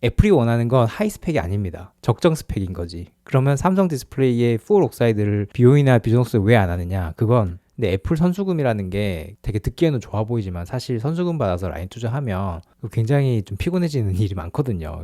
애플이 원하는 건 하이 스펙이 아닙니다. 적정 스펙인 거지. 그러면 삼성 디스플레이의 풀 옥사이드를 비오이나 비전옥스 왜 안 하느냐? 그건 근데 애플 선수금이라는 게 되게 듣기에는 좋아 보이지만 사실 선수금 받아서 라인 투자하면 굉장히 좀 피곤해지는 일이 많거든요.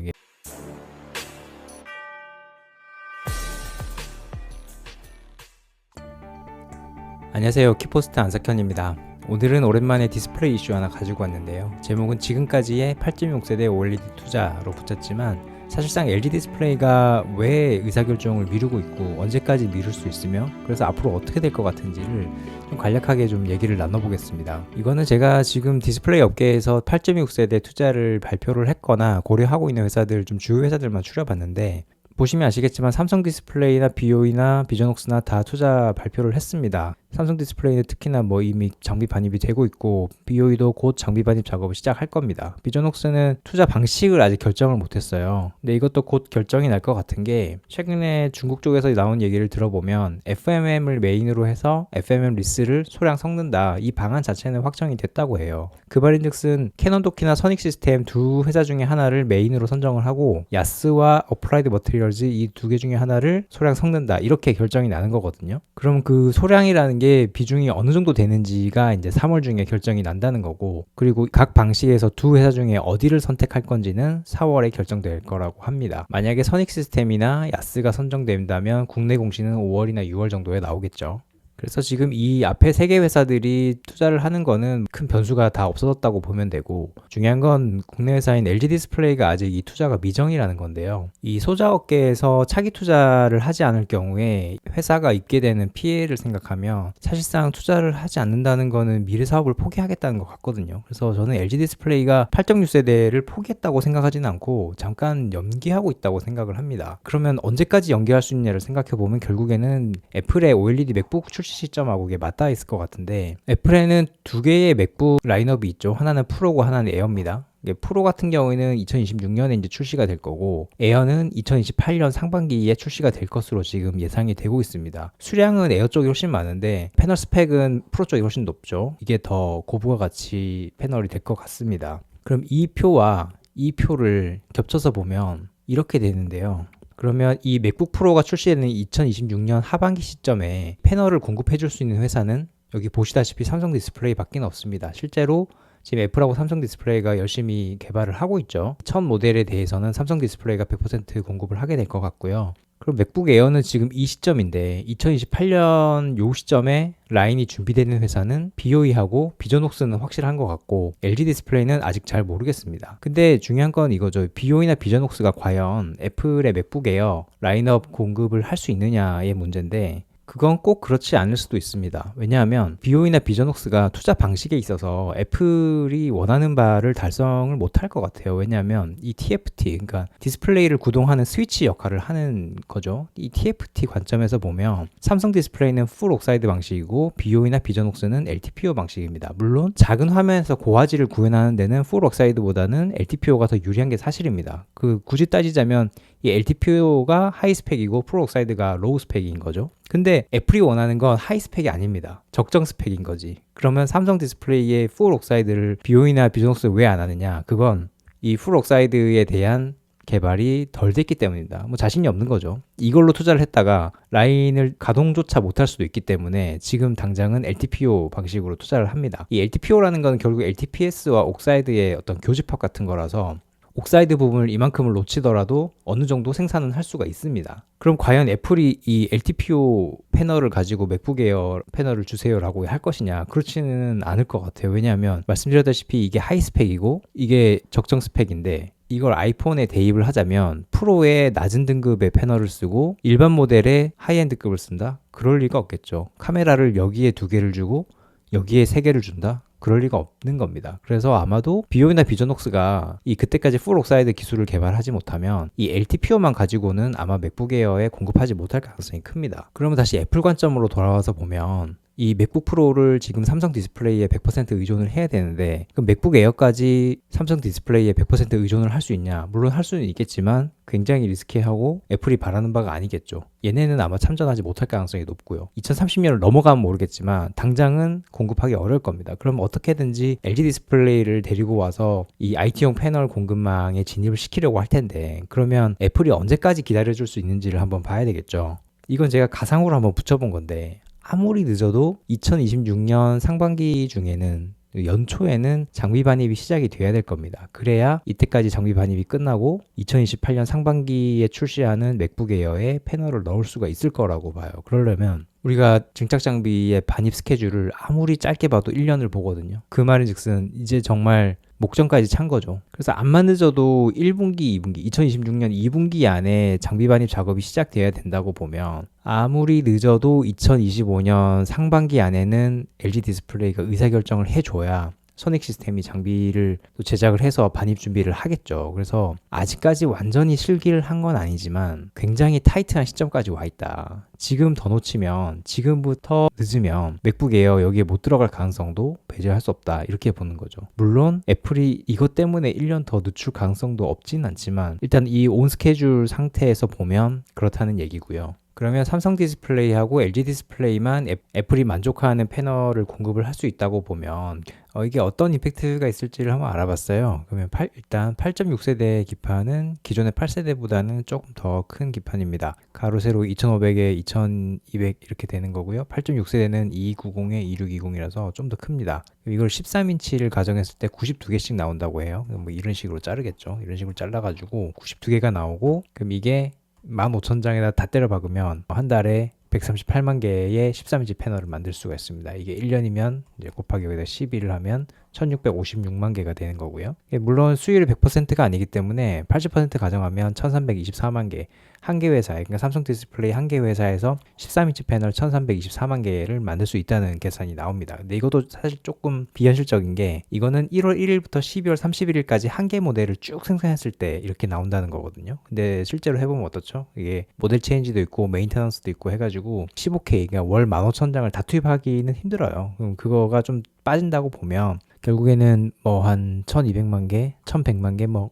안녕하세요. 키포스트 안석현입니다. 오늘은 오랜만에 디스플레이 이슈 하나 가지고 왔는데요. 제목은 지금까지의 8.6세대 OLED 투자로 붙였지만 사실상 LG 디스플레이가 왜 의사결정을 미루고 있고 언제까지 미룰 수 있으며 그래서 앞으로 어떻게 될 것 같은지를 좀 간략하게 좀 얘기를 나눠보겠습니다. 이거는 제가 지금 디스플레이 업계에서 8.6세대 투자를 발표를 했거나 고려하고 있는 회사들 좀 주요 회사들만 추려봤는데 보시면 아시겠지만 삼성 디스플레이나 비오이나 비전옥스나 다 투자 발표를 했습니다. 삼성 디스플레이는 특히나 이미 장비 반입이 되고 있고 비오이도 곧 장비 반입 작업을 시작할 겁니다. 비전옥스는 투자 방식을 아직 결정을 못했어요. 근데 이것도 곧 결정이 날 것 같은 게 최근에 중국 쪽에서 나온 얘기를 들어보면 FMM을 메인으로 해서 FMM 리스를 소량 섞는다. 이 방안 자체는 확정이 됐다고 해요. 그 말인즉슨 캐논도키나 선익 시스템 두 회사 중에 하나를 메인으로 선정을 하고 야스와 어플라이드 머티리얼즈 이 두 개 중에 하나를 소량 섞는다. 이렇게 결정이 나는 거거든요. 그럼 그 소량이라는 게 비중이 어느 정도 되는지가 이제 3월 중에 결정이 난다는 거고 그리고 각 방식에서 두 회사 중에 어디를 선택할 건지는 4월에 결정될 거라고 합니다. 만약에 선익 시스템이나 야스가 선정된다면 국내 공시는 5월이나 6월 정도에 나오겠죠. 그래서 지금 이 앞에 세 개 회사들이 투자를 하는 거는 큰 변수가 다 없어졌다고 보면 되고 중요한 건 국내 회사인 LG 디스플레이가 아직 이 투자가 미정이라는 건데요. 이 소자 업계에서 차기 투자를 하지 않을 경우에 회사가 입게 되는 피해를 생각하면 사실상 투자를 하지 않는다는 거는 미래 사업을 포기하겠다는 것 같거든요. 그래서 저는 LG 디스플레이가 8.6세대를 포기했다고 생각하지는 않고 잠깐 연기하고 있다고 생각을 합니다. 그러면 언제까지 연기할 수 있냐를 생각해 보면 결국에는 애플의 OLED 맥북 출시 시점하고 이게 맞닿아 있을 것 같은데 애플에는 두 개의 맥북 라인업이 있죠. 하나는 프로고 하나는 에어입니다. 프로 같은 경우에는 2026년에 이제 출시가 될 거고 에어는 2028년 상반기에 출시가 될 것으로 지금 예상이 되고 있습니다. 수량은 에어 쪽이 훨씬 많은데 패널 스펙은 프로 쪽이 훨씬 높죠. 이게 더 고부가 가치 패널이 될 것 같습니다. 그럼 이 표와 이 표를 겹쳐서 보면 이렇게 되는데요. 그러면 이 맥북 프로가 출시되는 2026년 하반기 시점에 패널을 공급해 줄 수 있는 회사는 여기 보시다시피 삼성 디스플레이 밖에 없습니다. 실제로 지금 애플하고 삼성 디스플레이가 열심히 개발을 하고 있죠. 첫 모델에 대해서는 삼성 디스플레이가 100% 공급을 하게 될 것 같고요. 그럼 맥북 에어는 지금 이 시점인데 2028년 요 시점에 라인이 준비되는 회사는 비오이하고 비전옥스는 확실한 것 같고 LG 디스플레이는 아직 잘 모르겠습니다. 근데 중요한 건 이거죠. 비오이나 비전옥스가 과연 애플의 맥북 에어 라인업 공급을 할 수 있느냐의 문제인데 그건 꼭 그렇지 않을 수도 있습니다. 왜냐하면 비오이나 비전옥스가 투자 방식에 있어서 애플이 원하는 바를 달성을 못할 것 같아요. 왜냐하면 이 TFT, 그러니까 디스플레이를 구동하는 스위치 역할을 하는 거죠. 이 TFT 관점에서 보면 삼성 디스플레이는 풀 옥사이드 방식이고 비오이나 비전옥스는 LTPO 방식입니다. 물론 작은 화면에서 고화질을 구현하는 데는 풀 옥사이드보다는 LTPO가 더 유리한 게 사실입니다. 굳이 따지자면 이 LTPO가 하이 스펙이고 풀 옥사이드가 로우 스펙인 거죠. 근데 애플이 원하는 건 하이 스펙이 아닙니다. 적정 스펙인 거지. 그러면 삼성 디스플레이의 풀 옥사이드를 비오이나 비전옥스 왜 안 하느냐? 그건 이 풀 옥사이드에 대한 개발이 덜 됐기 때문입니다. 자신이 없는 거죠. 이걸로 투자를 했다가 라인을 가동조차 못할 수도 있기 때문에 지금 당장은 LTPO 방식으로 투자를 합니다. 이 LTPO라는 건 결국 LTPS와 옥사이드의 어떤 교집합 같은 거라서 옥사이드 부분을 이만큼을 놓치더라도 어느 정도 생산은 할 수가 있습니다. 그럼 과연 애플이 이 LTPO 패널을 가지고 맥북 에어 패널을 주세요라고 할 것이냐? 그렇지는 않을 것 같아요. 왜냐하면 말씀드렸다시피 이게 하이 스펙이고 이게 적정 스펙인데 이걸 아이폰에 대입을 하자면 프로의 낮은 등급의 패널을 쓰고 일반 모델의 하이엔드급을 쓴다? 그럴 리가 없겠죠. 카메라를 여기에 2개를 주고 여기에 3개를 준다? 그럴 리가 없는 겁니다. 그래서 아마도 비오이나 비전옥스가 이 그때까지 풀 옥사이드 기술을 개발하지 못하면 이 LTPO만 가지고는 아마 맥북 에어에 공급하지 못할 가능성이 큽니다. 그러면 다시 애플 관점으로 돌아와서 보면 이 맥북 프로를 지금 삼성 디스플레이에 100% 의존을 해야 되는데 그럼 맥북 에어까지 삼성 디스플레이에 100% 의존을 할 수 있냐? 물론 할 수는 있겠지만 굉장히 리스키하고 애플이 바라는 바가 아니겠죠. 얘네는 아마 참전하지 못할 가능성이 높고요. 2030년을 넘어가면 모르겠지만 당장은 공급하기 어려울 겁니다. 그럼 어떻게든지 LG 디스플레이를 데리고 와서 이 IT용 패널 공급망에 진입을 시키려고 할 텐데 그러면 애플이 언제까지 기다려줄 수 있는지를 한번 봐야 되겠죠. 이건 제가 가상으로 한번 붙여본 건데 아무리 늦어도 2026년 상반기 중에는 연초에는 장비 반입이 시작이 돼야 될 겁니다. 그래야 이때까지 장비 반입이 끝나고 2028년 상반기에 출시하는 맥북 에어에 패널을 넣을 수가 있을 거라고 봐요. 그러려면 우리가 증착 장비의 반입 스케줄을 아무리 짧게 봐도 1년을 보거든요. 그 말인즉슨 이제 정말 목전까지 찬 거죠. 그래서 암만 늦어도 1분기, 2분기, 2026년 2분기 안에 장비 반입 작업이 시작돼야 된다고 보면 아무리 늦어도 2025년 상반기 안에는 LG 디스플레이가 의사결정을 해줘야 소닉 시스템이 장비를 또 제작을 해서 반입 준비를 하겠죠. 그래서 아직까지 완전히 실기를 한 건 아니지만 굉장히 타이트한 시점까지 와 있다. 지금 더 놓치면 지금부터 늦으면 맥북 에어 여기에 못 들어갈 가능성도 배제할 수 없다. 이렇게 보는 거죠. 물론 애플이 이것 때문에 1년 더 늦출 가능성도 없진 않지만 일단 이 온 스케줄 상태에서 보면 그렇다는 얘기고요. 그러면 삼성 디스플레이하고 LG 디스플레이만 애플이 만족하는 패널을 공급을 할 수 있다고 보면 이게 어떤 임팩트가 있을지를 한번 알아봤어요. 그러면 일단 8.6세대 기판은 기존의 8세대보다는 조금 더 큰 기판입니다. 가로 세로 2500에 2200 이렇게 되는 거고요. 8.6세대는 2290에 2620이라서 좀 더 큽니다. 이걸 13인치를 가정했을 때 92개씩 나온다고 해요. 뭐 이런 식으로 자르겠죠. 이런 식으로 잘라가지고 92개가 나오고 그럼 이게 15,000장에다 다 때려 박으면 한 달에 138만 개의 13인치 패널을 만들 수가 있습니다. 이게 1년이면 이제 곱하기 여기다 12를 하면 1656만 개가 되는 거고요. 물론 수율이 100%가 아니기 때문에 80% 가정하면 1324만 개. 한 개 회사에, 그러니까 삼성 디스플레이 한 개 회사에서 13인치 패널 1324만 개를 만들 수 있다는 계산이 나옵니다. 근데 이것도 사실 조금 비현실적인 게 이거는 1월 1일부터 12월 31일까지 한 개 모델을 쭉 생산했을 때 이렇게 나온다는 거거든요. 근데 실제로 해보면 어떻죠? 이게 모델 체인지도 있고 메인테넌스도 있고 해가지고 15K, 그러니까 월 15,000장을 다 투입하기는 힘들어요. 그럼 그거가 좀 빠진다고 보면 결국에는 뭐 한 1200만 개, 1100만 개 뭐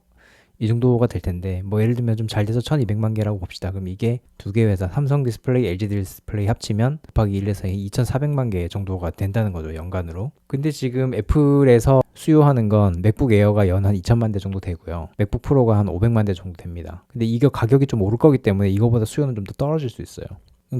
이 정도가 될 텐데 뭐 예를 들면 좀 잘 돼서 1200만 개라고 봅시다. 그럼 이게 두 개 회사 삼성 디스플레이, LG 디스플레이 합치면 곱하기 1에서 2400만 개 정도가 된다는 거죠. 연간으로. 근데 지금 애플에서 수요하는 건 맥북 에어가 연 한 2000만 대 정도 되고요. 맥북 프로가 한 500만 대 정도 됩니다. 근데 이거 가격이 좀 오를 거기 때문에 이거보다 수요는 좀 더 떨어질 수 있어요.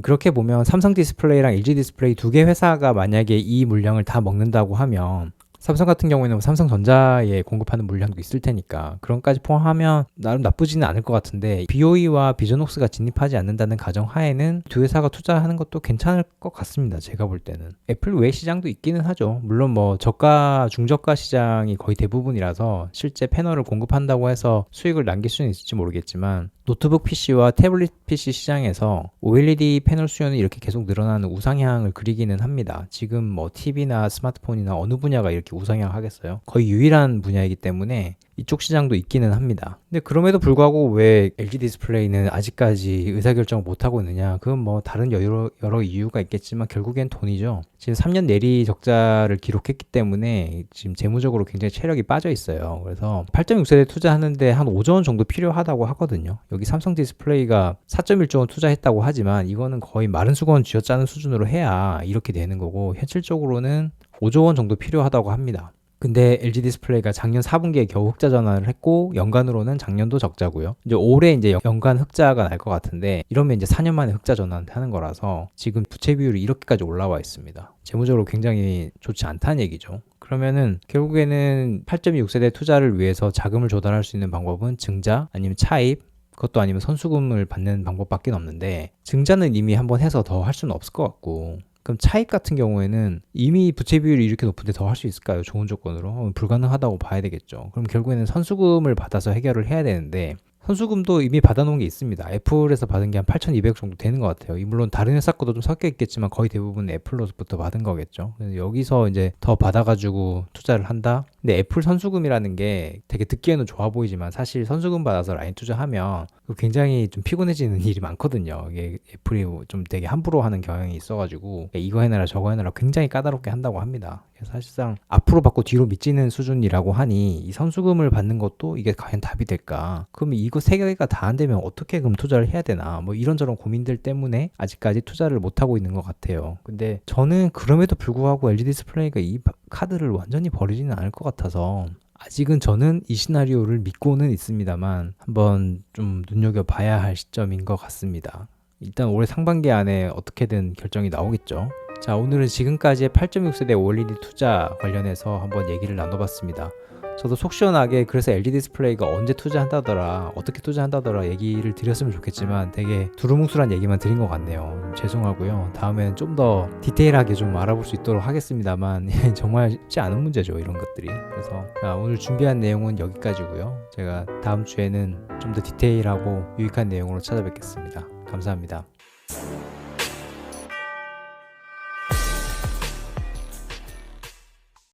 그렇게 보면 삼성 디스플레이랑 LG 디스플레이 두 개 회사가 만약에 이 물량을 다 먹는다고 하면 삼성 같은 경우에는 삼성전자에 공급하는 물량도 있을 테니까 그런 까지 포함하면 나름 나쁘지는 않을 것 같은데 BOE와 비전옥스가 진입하지 않는다는 가정 하에는 두 회사가 투자하는 것도 괜찮을 것 같습니다. 제가 볼 때는. 애플 외 시장도 있기는 하죠. 물론 뭐 저가, 중저가 시장이 거의 대부분이라서 실제 패널을 공급한다고 해서 수익을 남길 수는 있을지 모르겠지만 노트북 PC와 태블릿 PC 시장에서 OLED 패널 수요는 이렇게 계속 늘어나는 우상향을 그리기는 합니다. 지금 뭐 TV나 스마트폰이나 어느 분야가 이렇게 우상향 하겠어요? 거의 유일한 분야이기 때문에 이쪽 시장도 있기는 합니다. 근데 그럼에도 불구하고 왜 LG 디스플레이는 아직까지 의사결정을 못하고 있느냐? 그건 뭐 다른 여러 이유가 있겠지만 결국엔 돈이죠. 지금 3년 내리 적자를 기록했기 때문에 지금 재무적으로 굉장히 체력이 빠져 있어요. 그래서 8.6세대 투자하는데 한 5조 원 정도 필요하다고 하거든요. 여기 삼성 디스플레이가 4.1조 원 투자했다고 하지만 이거는 거의 마른 수건 쥐어짜는 수준으로 해야 이렇게 되는 거고 현실적으로는 5조 원 정도 필요하다고 합니다. 근데 LG 디스플레이가 작년 4분기에 겨우 흑자 전환을 했고 연간으로는 작년도 적자고요. 이제 올해 이제 연간 흑자가 날 것 같은데 이러면 이제 4년 만에 흑자 전환하는 거라서 지금 부채 비율이 이렇게까지 올라와 있습니다. 재무적으로 굉장히 좋지 않다는 얘기죠. 그러면은 결국에는 8.6세대 투자를 위해서 자금을 조달할 수 있는 방법은 증자 아니면 차입 그것도 아니면 선수금을 받는 방법밖에 없는데 증자는 이미 한번 해서 더 할 수는 없을 것 같고 그럼 차입 같은 경우에는 이미 부채 비율이 이렇게 높은데 더 할 수 있을까요? 좋은 조건으로? 불가능하다고 봐야 되겠죠. 그럼 결국에는 선수금을 받아서 해결을 해야 되는데 선수금도 이미 받아놓은 게 있습니다. 애플에서 받은 게 한 8,200 정도 되는 것 같아요. 물론 다른 회사 것도 좀 섞여 있겠지만 거의 대부분 애플로부터 받은 거겠죠. 그래서 여기서 이제 더 받아가지고 투자를 한다? 근데 애플 선수금이라는 게 되게 듣기에는 좋아 보이지만 사실 선수금 받아서 라인 투자하면 굉장히 좀 피곤해지는 일이 많거든요. 이게 애플이 좀 되게 함부로 하는 경향이 있어가지고 이거 해내라 저거 해내라 굉장히 까다롭게 한다고 합니다. 그래서 사실상 앞으로 받고 뒤로 미치는 수준이라고 하니 이 선수금을 받는 것도 이게 과연 답이 될까? 그러면 이거 세 개가 다 안 되면 어떻게 그럼 투자를 해야 되나? 뭐 이런저런 고민들 때문에 아직까지 투자를 못 하고 있는 것 같아요. 근데 저는 그럼에도 불구하고 LG 디스플레이가 이 카드를 완전히 버리지는 않을 것 같아서 아직은 저는 이 시나리오를 믿고는 있습니다만 한번 좀 눈여겨봐야 할 시점인 것 같습니다. 일단 올해 상반기 안에 어떻게든 결정이 나오겠죠. 자, 오늘은 지금까지의 8.6세대 OLED 투자 관련해서 한번 얘기를 나눠봤습니다. 저도 속 시원하게 그래서 LG 디스플레이가 언제 투자한다더라 어떻게 투자한다더라 얘기를 드렸으면 좋겠지만 되게 두루뭉술한 얘기만 드린 것 같네요. 죄송하고요. 다음에는 좀 더 디테일하게 좀 알아볼 수 있도록 하겠습니다만 정말 쉽지 않은 문제죠, 이런 것들이. 그래서 오늘 준비한 내용은 여기까지고요. 제가 다음 주에는 좀 더 디테일하고 유익한 내용으로 찾아뵙겠습니다. 감사합니다.